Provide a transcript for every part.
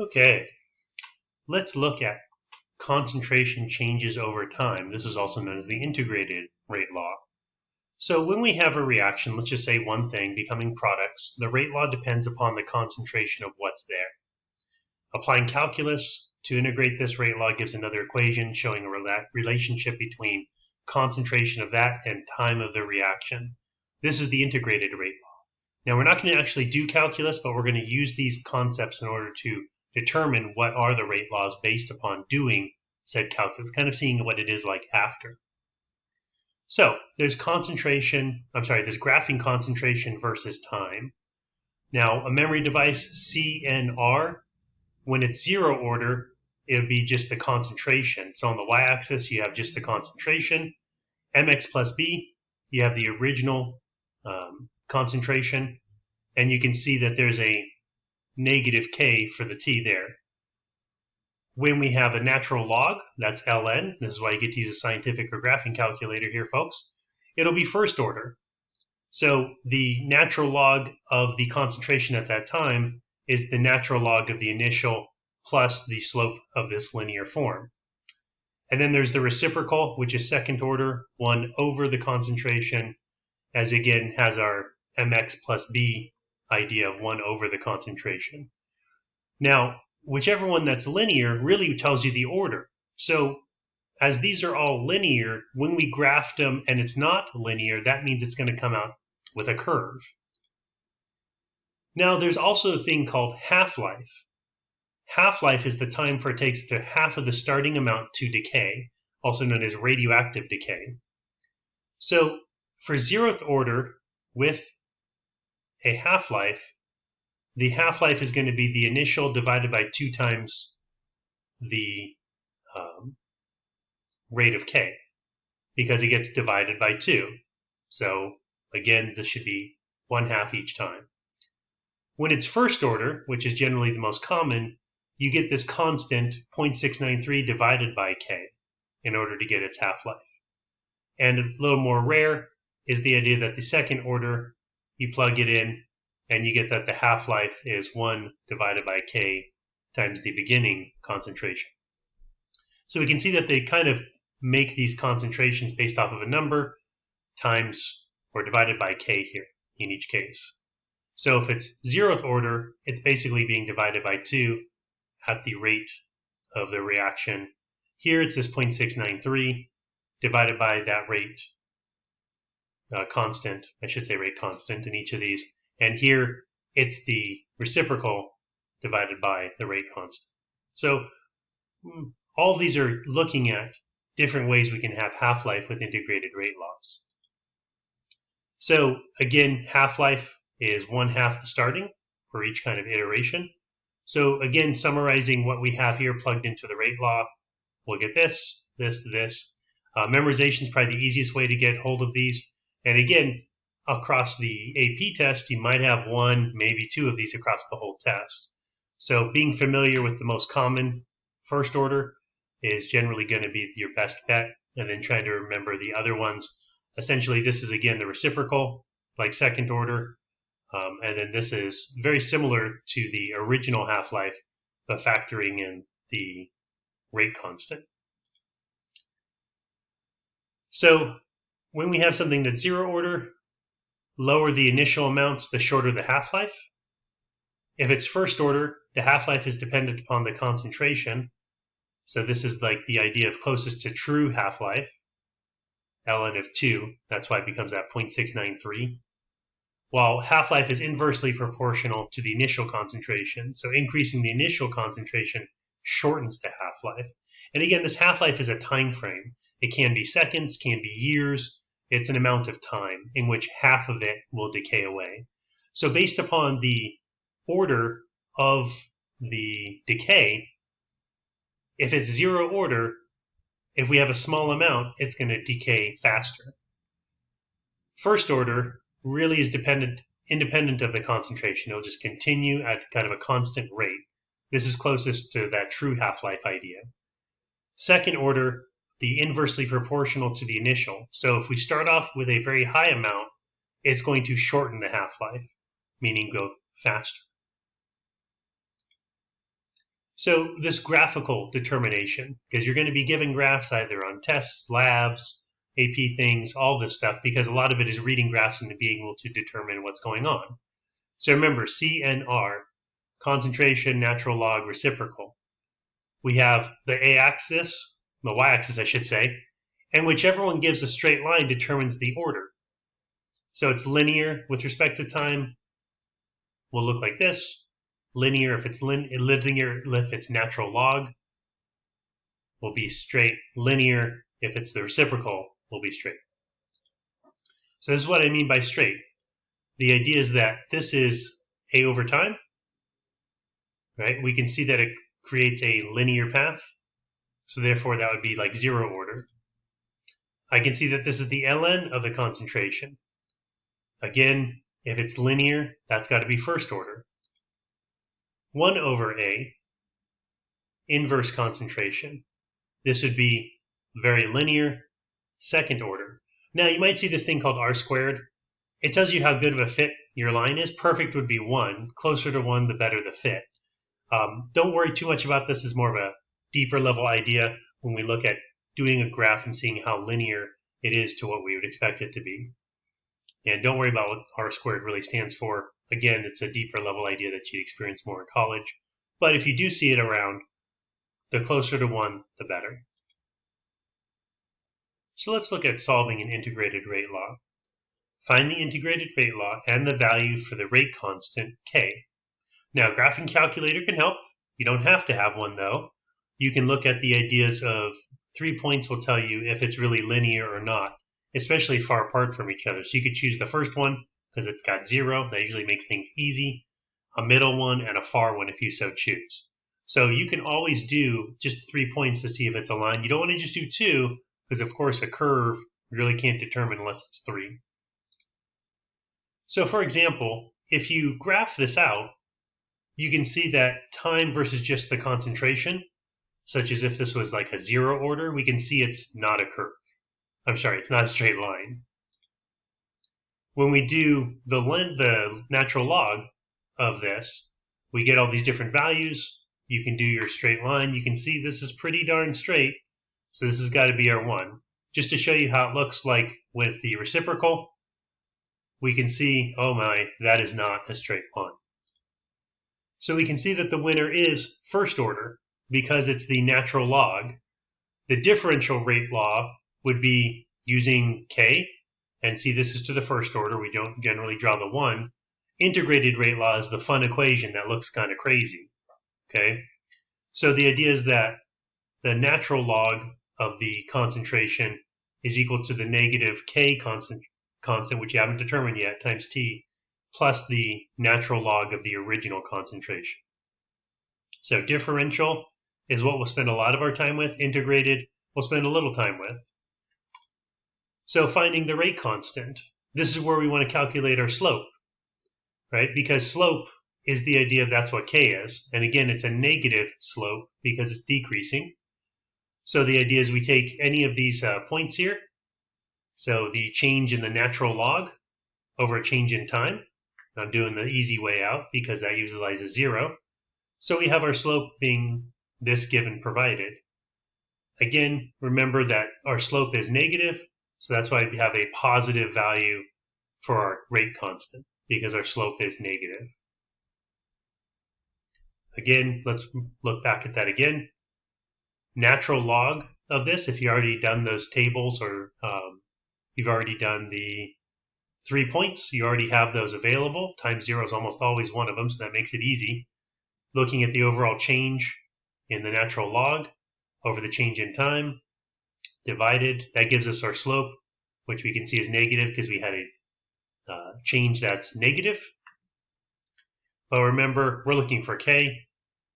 Okay, let's look at concentration changes over time. This is also known as the integrated rate law. So when we have a reaction, let's just say one thing, becoming products, the rate law depends upon the concentration of what's there. Applying calculus to integrate this rate law gives another equation showing a relationship between concentration of that and time of the reaction. This is the integrated rate law. Now we're not going to actually do calculus, but we're going to use these concepts in order to determine what are the rate laws based upon doing said calculus, kind of seeing what it is like after. So there's graphing concentration versus time. Now a memory device CNR, when it's zero order, it would be just the concentration. So on the y-axis, you have just the concentration. mx plus b, you have the original concentration. And you can see that there's a negative k for the t there. When we have a natural log, that's ln. This is why you get to use a scientific or graphing calculator here, folks. It'll be first order. So the natural log of the concentration at that time is the natural log of the initial plus the slope of this linear form. And then there's the reciprocal, which is second order, 1 over the concentration, as again has our mx plus b idea of 1 over the concentration. Now, whichever one that's linear really tells you the order. So as these are all linear, when we graph them and it's not linear, that means it's going to come out with a curve. Now, there's also a thing called half-life. Half-life is the time for it takes to half of the starting amount to decay, also known as radioactive decay. So for zeroth order with a half-life, the half-life is going to be the initial divided by 2 times the rate of k, because it gets divided by 2. So again, this should be 1/2 each time. When it's first order, which is generally the most common, you get this constant 0.693 divided by k in order to get its half-life. And a little more rare is the idea that the second order, you plug it in, and you get that the half-life is 1 divided by k times the beginning concentration. So we can see that they kind of make these concentrations based off of a number times or divided by k here in each case. So if it's zeroth order, it's basically being divided by 2 at the rate of the reaction. Here it's this 0.693 divided by that rate constant, I should say rate constant in each of these. And here it's the reciprocal divided by the rate constant. So all of these are looking at different ways we can have half-life with integrated rate laws. So again, half-life is 1/2 the starting for each kind of iteration. So again, summarizing what we have here plugged into the rate law, we'll get this. Memorization is probably the easiest way to get hold of these. And again, across the AP test, you might have 1, maybe 2 of these across the whole test. So being familiar with the most common first order is generally going to be your best bet, and then trying to remember the other ones. Essentially, this is again the reciprocal, like second order, and then this is very similar to the original half-life, but factoring in the rate constant. So when we have something that's zero order, lower the initial amounts, the shorter the half-life. If it's first order, the half-life is dependent upon the concentration. So this is like the idea of closest to true half-life, ln of 2. That's why it becomes that 0.693. While half-life is inversely proportional to the initial concentration. So increasing the initial concentration shortens the half-life. And again, this half-life is a time frame. It can be seconds, can be years. It's an amount of time in which half of it will decay away. So based upon the order of the decay, if it's zero order, if we have a small amount, it's going to decay faster. First order really is independent of the concentration. It'll just continue at kind of a constant rate. This is closest to that true half-life idea. Second order, the inversely proportional to the initial. So if we start off with a very high amount, it's going to shorten the half-life, meaning go faster. So this graphical determination, because you're going to be given graphs either on tests, labs, AP things, all this stuff, because a lot of it is reading graphs and being able to determine what's going on. So remember, C and R, concentration, natural log, reciprocal. We have the a-axis, the y-axis I should say, and whichever one gives a straight line determines the order. So it's linear with respect to time, will look like this. Linear if it's linear if it's natural log, will be straight. Linear if it's the reciprocal, will be straight. So this is what I mean by straight. The idea is that this is a over time, right? We can see that it creates a linear path, so therefore that would be like zero order. I can see that this is the ln of the concentration. Again, if it's linear, that's got to be first order. 1 over a, inverse concentration. This would be very linear, second order. Now you might see this thing called r squared. It tells you how good of a fit your line is. Perfect would be 1. Closer to 1, the better the fit. Don't worry too much about this. It's more of a deeper level idea when we look at doing a graph and seeing how linear it is to what we would expect it to be. And don't worry about what r squared really stands for. Again, it's a deeper level idea that you'd experience more in college. But if you do see it around, the closer to 1, the better. So let's look at solving an integrated rate law. Find the integrated rate law and the value for the rate constant, k. Now, graphing calculator can help. You don't have to have one, though. You can look at the ideas of 3 points will tell you if it's really linear or not, especially far apart from each other. So you could choose the first one because it's got 0. That usually makes things easy. A middle one and a far one if you so choose. So you can always do just 3 points to see if it's aligned. You don't want to just do 2 because, of course, a curve you really can't determine unless it's 3. So, for example, if you graph this out, you can see that time versus just the concentration, such as if this was like a 0 order, we can see it's not a curve. I'm sorry, it's not a straight line. When we do the natural log of this, we get all these different values. You can do your straight line. You can see this is pretty darn straight. So this has got to be our 1. Just to show you how it looks like with the reciprocal, we can see, oh my, that is not a straight line. So we can see that the winner is first order because it's the natural log. The differential rate law would be using k, and see this is to the first order. We don't generally draw the 1. Integrated rate law is the fun equation that looks kind of crazy. Okay, so the idea is that the natural log of the concentration is equal to the negative k constant, which you haven't determined yet, times t, plus the natural log of the original concentration. So differential is what we'll spend a lot of our time with. Integrated, we'll spend a little time with. So finding the rate constant, this is where we want to calculate our slope, right? Because slope is the idea of that's what k is. And again, it's a negative slope because it's decreasing. So the idea is we take any of these points here. So the change in the natural log over a change in time. I'm doing the easy way out because that utilizes 0. So we have our slope being this given provided. Again, remember that our slope is negative. So that's why we have a positive value for our rate constant because our slope is negative. Again, let's look back at that again. Natural log of this, if you've already done those tables or you've already done the 3 points, you already have those available. Times 0 is almost always one of them, so that makes it easy. Looking at the overall change in the natural log over the change in time, divided, that gives us our slope, which we can see is negative because we had a change that's negative. But remember, we're looking for k,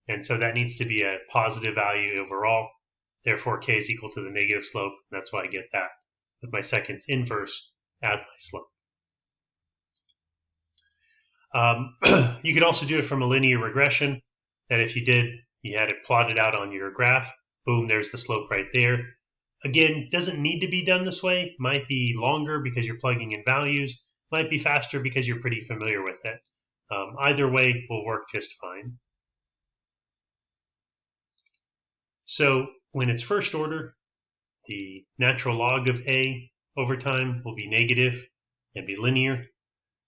and so that needs to be a positive value overall. Therefore, k is equal to the negative slope. And that's why I get that with my second's inverse as my slope. You could also do it from a linear regression, that if you had it plotted out on your graph, boom, there's the slope right there. Again, doesn't need to be done this way. Might be longer because you're plugging in values. Might be faster because you're pretty familiar with it. Either way will work just fine. So when it's first order, the natural log of A over time will be negative and be linear.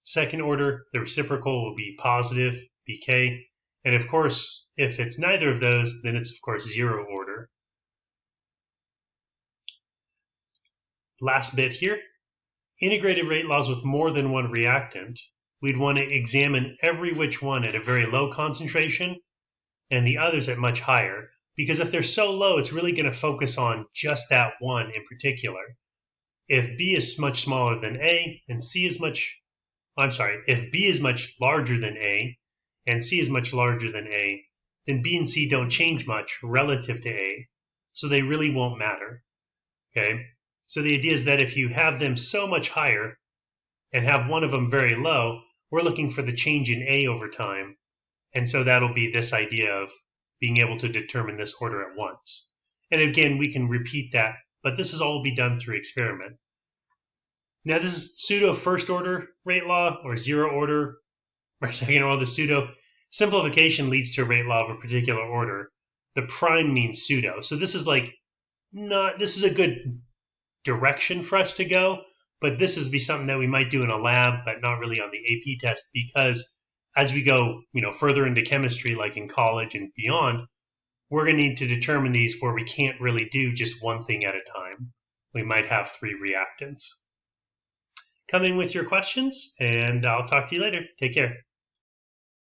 Second order, the reciprocal will be positive, bk. And of course, if it's neither of those, then it's of course zero order. Last bit here. Integrated rate laws with more than one reactant, we'd want to examine every which one at a very low concentration and the others at much higher. Because if they're so low, it's really going to focus on just that one in particular. If B is much smaller than A and C is much, if B is much larger than A and C is much larger than A, then B and C don't change much relative to A, so they really won't matter. Okay? So the idea is that if you have them so much higher and have one of them very low, we're looking for the change in A over time. And so that'll be this idea of being able to determine this order at once. And again, we can repeat that, but this is all be done through experiment. Now this is pseudo first order rate law or zero order or second order. The pseudo simplification leads to a rate law of a particular order. The prime means pseudo. So this is this is a good direction for us to go, but this is be something that we might do in a lab, but not really on the AP test, because as we go, further into chemistry, like in college and beyond, we're going to need to determine these where we can't really do just one thing at a time. We might have 3 reactants. Come in with your questions, and I'll talk to you later. Take care.